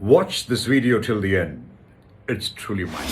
Watch this video till the end. It's truly mine.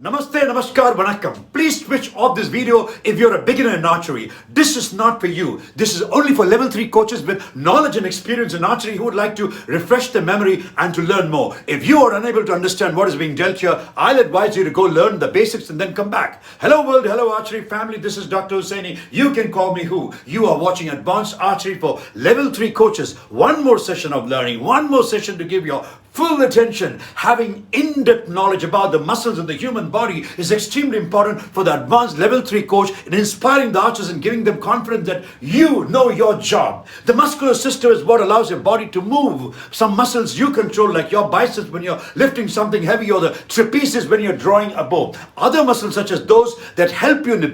Namaste, Namaskar, Vanakkam. Please switch off this video if you're a beginner in archery. This is not for you. This is only for level 3 coaches with knowledge and experience in archery who would like to refresh their memory and to learn more. If you are unable to understand what is being dealt here, I'll advise you to go learn the basics and then come back. Hello world, hello archery family. This is Dr. Hussaini. You can call me who. You are watching Advanced Archery for level 3 coaches. One more session of learning, one more session to give your full attention. Having in-depth knowledge about the muscles in the human body is extremely important for the advanced level 3 coach in inspiring the archers and giving them confidence that you know your job. The muscular system is what allows your body to move. Some muscles you control, like your biceps when you're lifting something heavy, or the trapezius when you're drawing a bow. Other muscles, such as those that help you to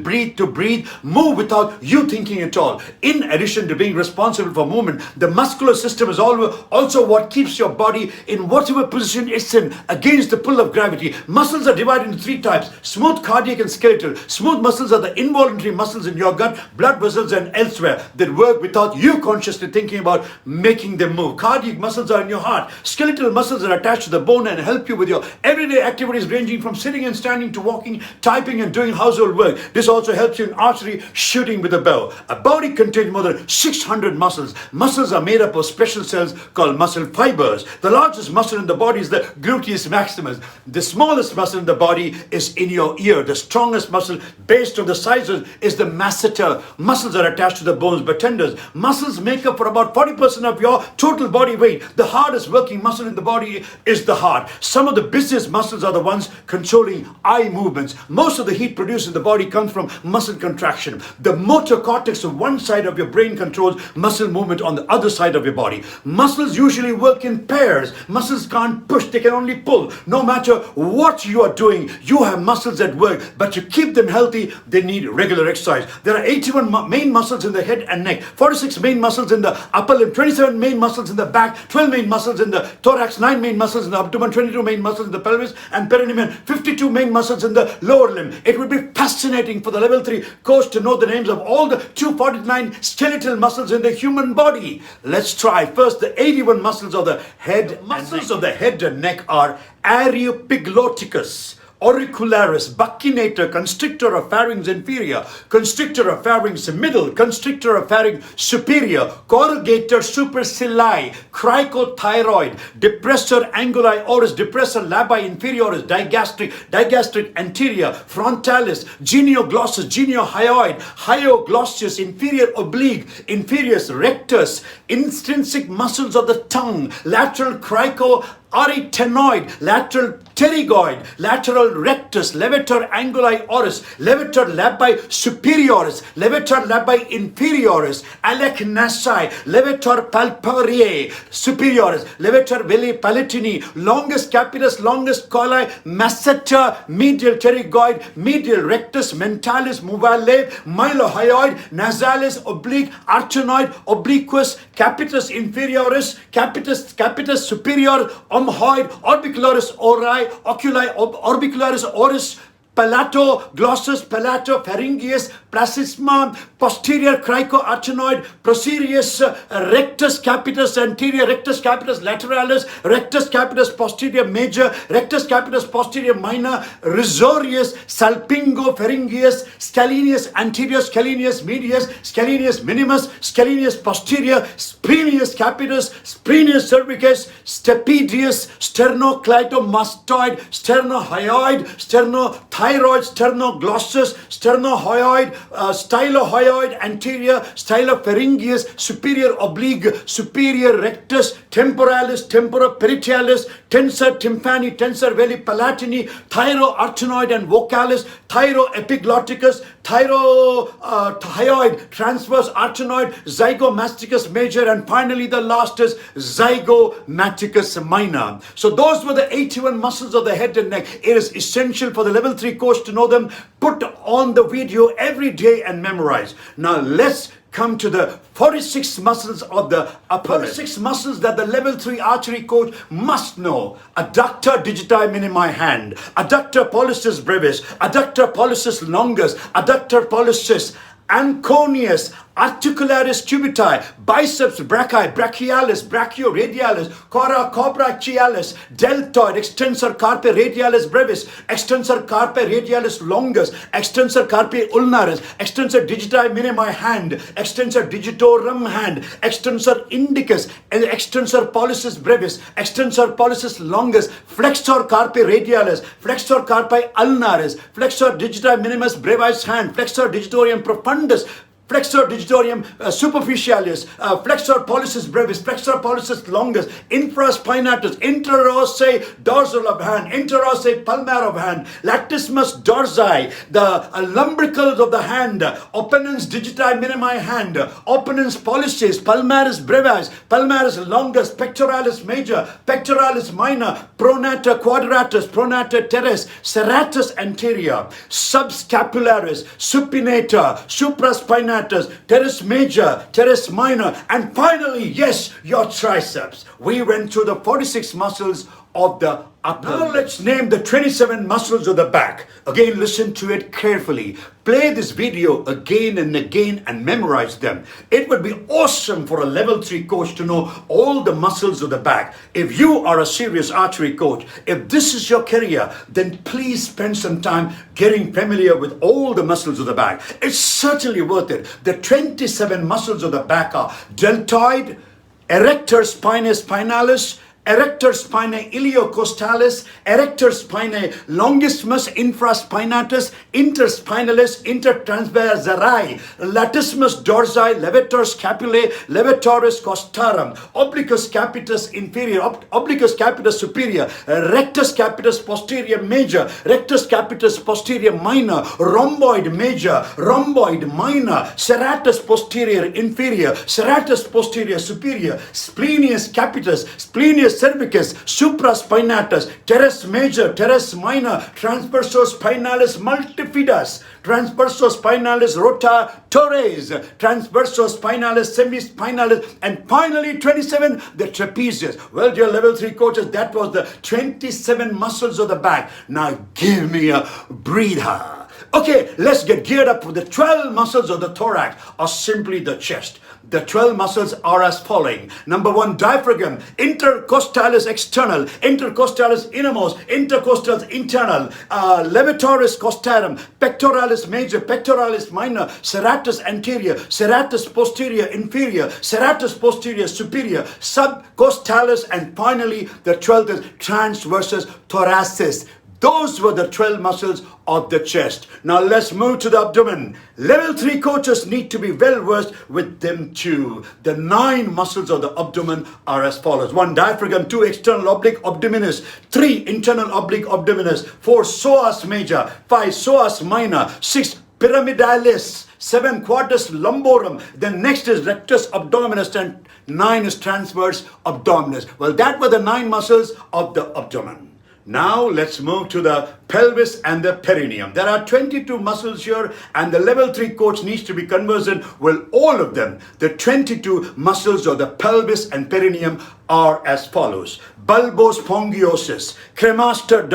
breathe, move without you thinking at all. In addition to being responsible for movement, the muscular system is also what keeps your body in whatever position it's in against the pull of gravity. Muscles are divided into 3 types: smooth, cardiac, and skeletal. Smooth muscles are the involuntary muscles in your gut, blood vessels, and elsewhere that work without you consciously thinking about making them move. Cardiac muscles are in your heart. Skeletal muscles are attached to the bone and help you with your everyday activities ranging from sitting and standing to walking, typing, and doing household work. This also helps you in archery, shooting with a bow. A body contains more than 600 muscles. Muscles are made up of special cells called muscle fibers. The largest muscle in the body is the gluteus maximus. The smallest muscle in the body is in your ear. The strongest muscle, based on the sizes, is the masseter. Muscles are attached to the bones but tendons. Muscles make up for about 40% of your total body weight. The hardest working muscle in the body is the heart. Some of the busiest muscles are the ones controlling eye movements. Most of the heat produced in the body comes from muscle contraction. The motor cortex of one side of your brain controls muscle movement on the other side of your body. Muscles usually work in pairs. Muscles can't push, they can only pull. No matter what you are doing, you have muscles at work, but to keep them healthy, they need regular exercise. There are 81 main muscles in the head and neck, 46 main muscles in the upper limb, 27 main muscles in the back, 12 main muscles in the thorax, 9 main muscles in the abdomen, 22 main muscles in the pelvis and perineum, 52 main muscles in the lower limb. It would be fascinating for the level 3 coach to know the names of all the 249 skeletal muscles in the human body. Let's try. First, the 81 muscles of the head. Muscles of the head and neck are areoepigloticus, auricularis, buccinator, constrictor of pharynx inferior, constrictor of pharynx middle, constrictor of pharynx superior, corrugator supercilii, cricothyroid, depressor anguli oris, depressor labii inferioris, digastric anterior, frontalis, genioglossus, geniohyoid, hyoglossus, inferior oblique, inferius rectus, intrinsic muscles of the tongue, lateral cricoarytenoid, lateral pterygoid, lateral rectus, levator anguli oris, levator labii superioris, levator labii inferioris, alechnasi, levator palpebrae superioris, levator veli palatini, longest capitis, longest colli, masseter, medial pterygoid, medial rectus, mentalis, movale, mylohyoid, nasalis, oblique, arachnoid, obliquus, capitis inferioris, capitis superior, omhoid, orbicularis ori, oculi, orbicularis oris, palatoglossus, palatopharyngeus, placysma, posterior cricoarytenoid, procerus, rectus capitis, anterior rectus capitis lateralis, rectus capitis posterior major, rectus capitis posterior minor, risorius, salpingopharyngeus, scalenius anterior, scalenius medius, scalenius minimus, scalenius posterior, splenius capitis, splenius cervicus, stapedius, sternocleidomastoid, sternohyoid, sternothyroid, sternoglossus, sternohyoid, stylohyoid anterior, stylopharyngeus, superior oblique, superior rectus, temporalis, temporoperinealis, tensor tympani, tensor veli palatini, thyroarytenoid and vocalis, thyroepigloticus, thyroid, transverse arytenoid, zygomasticus major, and finally the last is zygomaticus minor. So those were the 81 muscles of the head and neck. It is essential for the level 3 coach to know them. Put on the video every day and memorize. Now let's come to the 46 muscles of the upper limb. 46 muscles that the level 3 archery coach must know. Adductor digiti minimi hand, adductor pollicis brevis, adductor pollicis longus, adductor pollicis anconeus, articularis cubiti, biceps brachii, brachialis, brachioradialis, cora cobrachialis, deltoid, extensor carpi radialis brevis, extensor carpi radialis longus, extensor carpi ulnaris, extensor digiti minimi hand, extensor digitorum hand, extensor indicus, and extensor pollicis brevis, extensor pollicis longus, flexor carpi radialis, flexor carpi ulnaris, flexor digiti minimus brevis hand, flexor digitorium profundus, flexor digitorium superficialis, flexor pollicis brevis, flexor pollicis longus, infraspinatus, interossae dorsal of hand, interossae palmar of hand, latissimus dorsi, the lumbricals of the hand, opponens digiti minimi hand, opponens pollicis, palmaris brevis, palmaris longus, pectoralis major, pectoralis minor, pronator quadratus, pronator teres, serratus anterior, subscapularis, supinator, supraspinatus, teres major, teres minor, and finally, yes, your triceps. We went through the 46 muscles of the upper. Now let's name the 27 muscles of the back. Again, listen to it carefully. Play this video again and again and memorize them. It would be awesome for a level 3 coach to know all the muscles of the back. If you are a serious archery coach, if this is your career, then please spend some time getting familiar with all the muscles of the back. It's certainly worth it. The 27 muscles of the back are deltoid, erector spinae spinalis, erector spinae iliocostalis, erector spinae longissimus infraspinatus, interspinalis, intertransversarii, latissimus dorsi, levator scapulae, levatoris costarum, obliquus capitis inferior, obliquus capitis superior, rectus capitis posterior major, rectus capitis posterior minor, rhomboid major, rhomboid minor, serratus posterior inferior, serratus posterior superior, splenius capitis, splenius cervicus, supraspinatus, teres major, teres minor, transversospinalis multifidus, transversospinalis rotatories, transversospinalis semispinalis, and finally 27, the trapezius. Well, dear level 3 coaches, that was the 27 muscles of the back. Now give me a breather. Okay, let's get geared up for the 12 muscles of the thorax, or simply the chest. The 12 muscles are as following. Number 1, diaphragm, intercostalis external, intercostalis innermost, intercostalis internal, levatoris costarum, pectoralis major, pectoralis minor, serratus anterior, serratus posterior inferior, serratus posterior superior, subcostalis, and finally the 12th is transversus thoracis. Those were the 12 muscles of the chest. Now let's move to the abdomen. Level 3 coaches need to be well versed with them too. The 9 muscles of the abdomen are as follows. 1, diaphragm. 2, external oblique abdominis. 3, internal oblique abdominis. 4, psoas major. 5, psoas minor. 6, pyramidalis. 7, quadratus lumborum. Then next is rectus abdominis, and 9 is transverse abdominis. Well, that were the 9 muscles of the abdomen. Now let's move to the pelvis and the perineum. There are 22 muscles here, and the level 3 coach needs to be conversant with all of them. The 22 muscles of the pelvis and perineum are as follows. Bulbos pongiosus, cremaster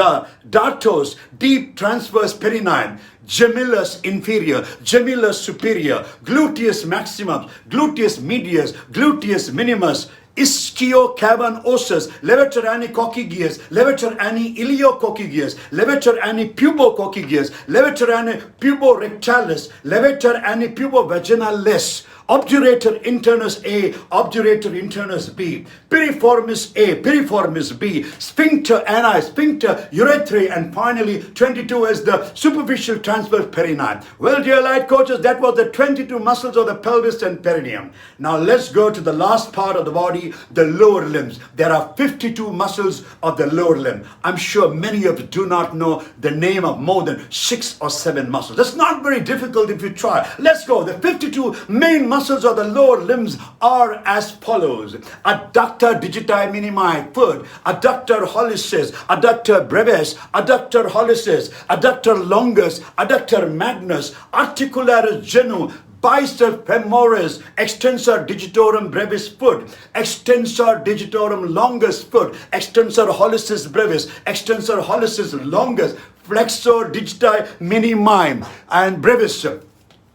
dartos, deep transverse perineum, gemellus inferior, gemellus superior, gluteus maximus, gluteus medius, gluteus minimus, ischio cavern ossus, levator ani coccygeus, levator ani iliococcygeus, levator ani pubococcygeus, levator ani puborectalis, levator ani pubovaginalis, obturator internus A, obturator internus B, piriformis A, piriformis B, sphincter ani, sphincter urethrae, and finally 22 is the superficial transverse perineum. Well, dear light coaches, that was the 22 muscles of the pelvis and perineum. Now let's go to the last part of the body, the lower limbs. There are 52 muscles of the lower limb. I'm sure many of you do not know the name of more than 6 or 7 muscles. That's not very difficult if you try. Let's go. The 52 main muscles of the lower limbs are as follows. Adductor digiti minimi, foot, adductor hallucis, adductor brevis, adductor hallucis, adductor longus, adductor magnus, articularis genu, biceps femoris, extensor digitorum brevis foot, extensor digitorum longus foot, extensor hallucis brevis, extensor hallucis longus, flexor digiti minimi and brevis,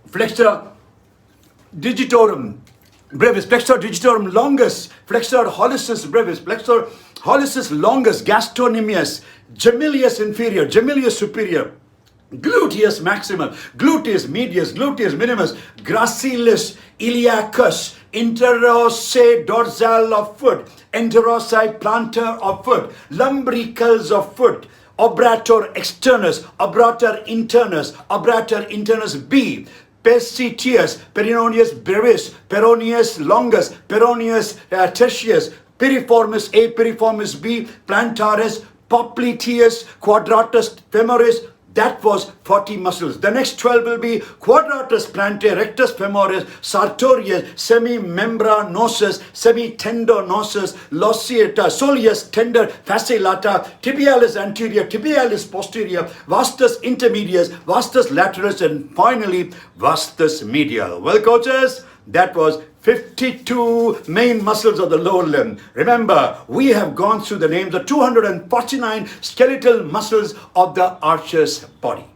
flexor digitorum brevis, flexor digitorum longus, flexor hallucis brevis, flexor hallucis longus, gastrocnemius, gemellus inferior, gemellus superior, gluteus maximus, gluteus medius, gluteus minimus, gracilis iliacus, interossei dorsal of foot, enterossei plantar of foot, lumbricals of foot, obturator externus, obturator internus B, pesitius, peroneus brevis, peroneus longus, peroneus tertius, piriformis A, piriformis B, plantaris, popliteus, quadratus femoris. That was 40 muscles. The next 12 will be quadratus plantae, rectus femoris, sartorius, semimembranosus, semitendinosus, losiata, soleus, tender, fasciae lata, tibialis anterior, tibialis posterior, vastus intermedius, vastus lateralis, and finally vastus medial. Well, coaches, that was 52 main muscles of the lower limb. Remember, we have gone through the names of 249 skeletal muscles of the archer's body.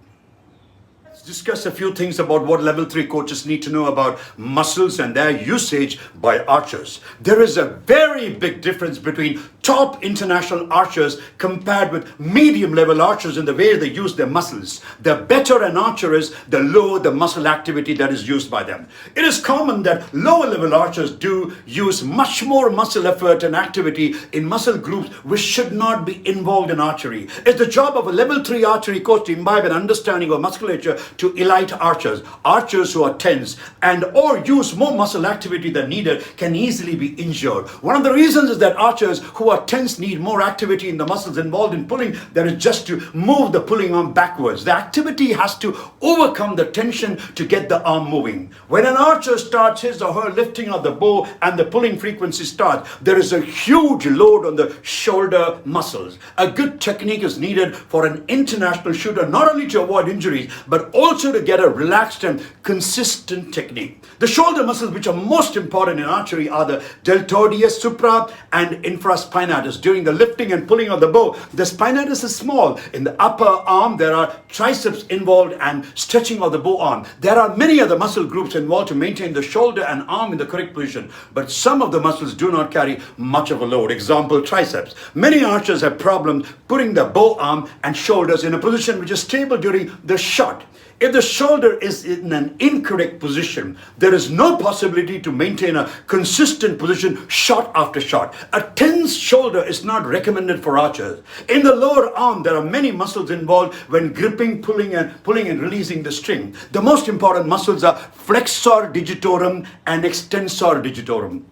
Let's discuss a few things about what level 3 coaches need to know about muscles and their usage by archers. There is a very big difference between top international archers compared with medium level archers in the way they use their muscles. The better an archer is, the lower the muscle activity that is used by them. It is common that lower level archers do use much more muscle effort and activity in muscle groups which should not be involved in archery. It's the job of a level 3 archery coach to imbibe an understanding of musculature to elite archers who are tense and or use more muscle activity than needed can easily be injured. One of the reasons is that archers who are tense need more activity in the muscles involved in pulling than is just to move the pulling arm backwards. The activity has to overcome the tension to get the arm moving. When an archer starts his or her lifting of the bow and the pulling frequency starts, there is a huge load on the shoulder muscles. A good technique is needed for an international shooter, not only to avoid injuries, but also to get a relaxed and consistent technique. The shoulder muscles which are most important in archery are the deltoideus supra and infraspinatus. During the lifting and pulling of the bow, the spinatus is small. In the upper arm, there are triceps involved and stretching of the bow arm. There are many other muscle groups involved to maintain the shoulder and arm in the correct position, but some of the muscles do not carry much of a load. Example, triceps. Many archers have problems putting the bow arm and shoulders in a position which is stable during the shot. If the shoulder is in an incorrect position, there is no possibility to maintain a consistent position shot after shot. A tense shoulder is not recommended for archers. In the lower arm, there are many muscles involved when gripping, pulling and releasing the string. The most important muscles are flexor digitorum and extensor digitorum.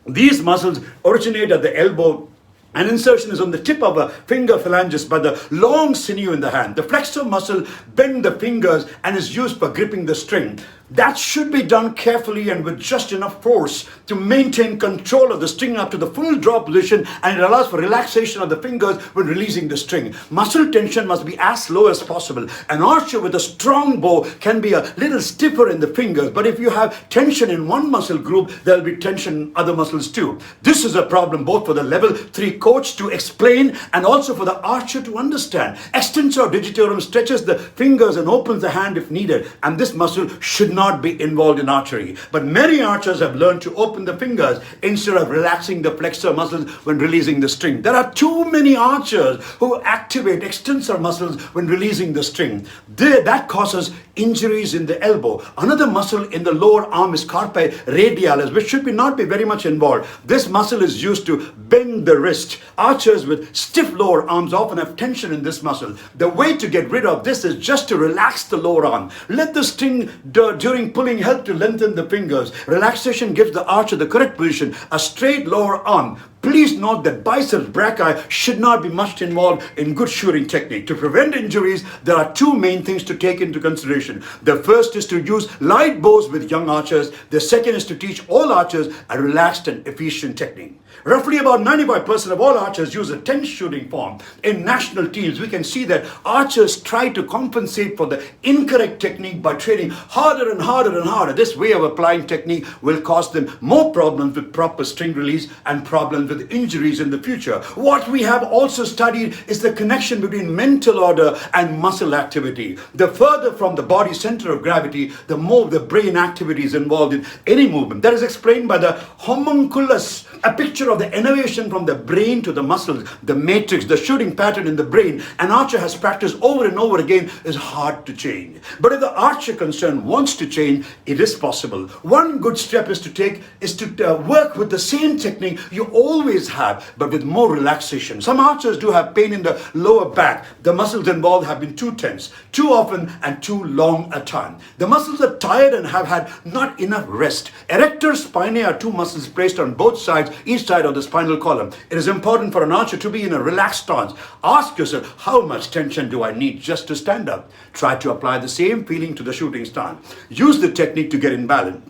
These muscles originate at the elbow. An insertion is on the tip of a finger phalanges by the long sinew in the hand. The flexor muscle bends the fingers and is used for gripping the string. That should be done carefully and with just enough force to maintain control of the string up to the full draw position, and it allows for relaxation of the fingers when releasing the string. Muscle tension must be as low as possible. An archer with a strong bow can be a little stiffer in the fingers, but if you have tension in one muscle group, there will be tension in other muscles too. This is a problem both for the level 3 coach to explain and also for the archer to understand. Extensor digitorum stretches the fingers and opens the hand if needed, and this muscle should not be involved in archery. But many archers have learned to open the fingers instead of relaxing the flexor muscles when releasing the string. There are too many archers who activate extensor muscles when releasing the string. That causes injuries in the elbow. Another muscle in the lower arm is carpi radialis, which should not be very much involved. This muscle is used to bend the wrist. Archers with stiff lower arms often have tension in this muscle. The way to get rid of this is just to relax the lower arm. Let the string during pulling help to lengthen the fingers. Relaxation gives the archer the correct position. A straight lower arm Please note that biceps brachii should not be much involved in good shooting technique. To prevent injuries, there are two main things to take into consideration. The first is to use light bows with young archers. The second is to teach all archers a relaxed and efficient technique. Roughly about 95% of all archers use a tense shooting form. In national teams, we can see that archers try to compensate for the incorrect technique by training harder and harder and harder. This way of applying technique will cause them more problems with proper string release and problems with injuries in the future. What we have also studied is the connection between mental order and muscle activity. The further from the body center of gravity, the more the brain activity is involved in any movement. That is explained by the homunculus, a picture of the innervation from the brain to the muscles, the matrix, the shooting pattern in the brain. An archer has practiced over and over again is hard to change. But if the archer concerned wants to change, it is possible. One good step is to work with the same technique you always have, but with more relaxation. Some archers do have pain in the lower back. The muscles involved have been too tense, too often, and too long a time. The muscles are tired and have had not enough rest. Erector spinae are two muscles placed on both sides, each side of the spinal column. It is important for an archer to be in a relaxed stance. Ask yourself, how much tension do I need just to stand up? Try to apply the same feeling to the shooting stance. Use the technique to get in balance.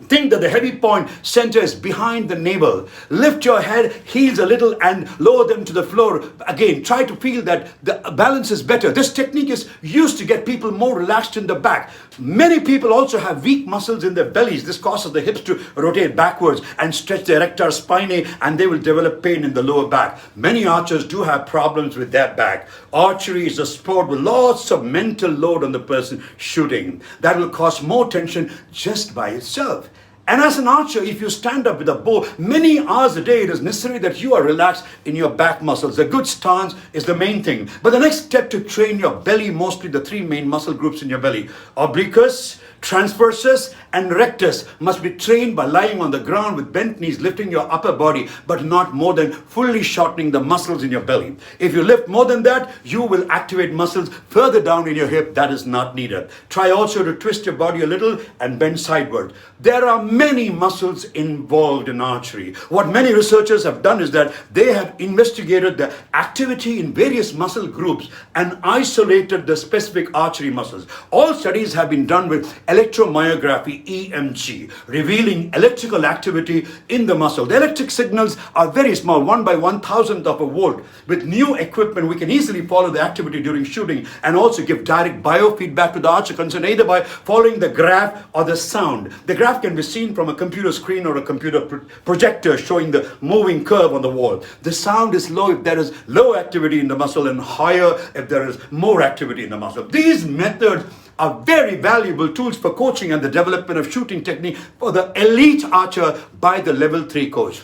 Think that the heavy point center is behind the navel. Lift your head, heels a little and lower them to the floor. Again, try to feel that the balance is better. This technique is used to get people more relaxed in the back. Many people also have weak muscles in their bellies. This causes the hips to rotate backwards and stretch the erector spinae, and they will develop pain in the lower back. Many archers do have problems with their back. Archery is a sport with lots of mental load on the person shooting. That will cause more tension just by itself. And as an archer, if you stand up with a bow many hours a day, it is necessary that you are relaxed in your back muscles. A good stance is the main thing. But the next step to train your belly, mostly the three main muscle groups in your belly, obliquus, transversus, and rectus, must be trained by lying on the ground with bent knees, lifting your upper body, but not more than fully shortening the muscles in your belly. If you lift more than that, you will activate muscles further down in your hip. That is not needed. Try also to twist your body a little and bend sideward. There are many muscles involved in archery. What many researchers have done is that they have investigated the activity in various muscle groups and isolated the specific archery muscles. All studies have been done with electromyography, EMG, revealing electrical activity in the muscle. The electric signals are very small, 1 by 1,000th of a volt. With new equipment, we can easily follow the activity during shooting and also give direct biofeedback to the archer concerned, either by following the graph or the sound. The graph can be seen from a computer screen or a computer projector showing the moving curve on the wall. The sound is low if there is low activity in the muscle and higher if there is more activity in the muscle. These methods are very valuable tools for coaching and the development of shooting technique for the elite archer by the level 3 coach.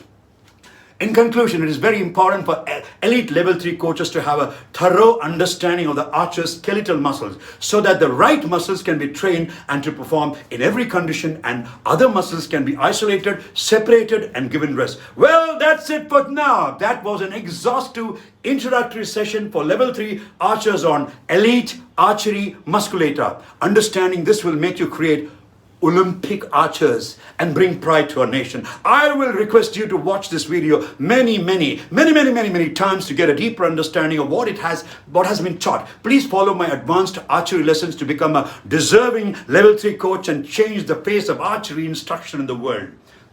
In conclusion, it is very important for elite level 3 coaches to have a thorough understanding of the archer's skeletal muscles so that the right muscles can be trained and to perform in every condition, and other muscles can be isolated, separated, and given rest. Well, that's it for now. That was an exhaustive introductory session for level 3 archers on elite archery musculator. Understanding this will make you create Olympic archers and bring pride to our nation. I will request you to watch this video many times to get a deeper understanding of what has been taught. Please follow my advanced archery lessons to become a deserving level 3 coach and change the face of archery instruction in the world.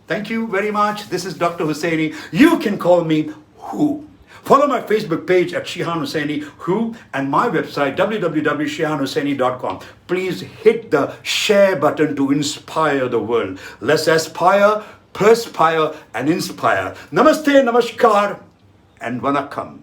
Thank you very much. This is Dr. Hussaini. You can call me Who. Follow my Facebook page at Shihan Hussaini Who and my website www.shihanhussaini.com. Please hit the share button to inspire the world. Let's aspire, perspire, and inspire. Namaste, namaskar, and vanakkam.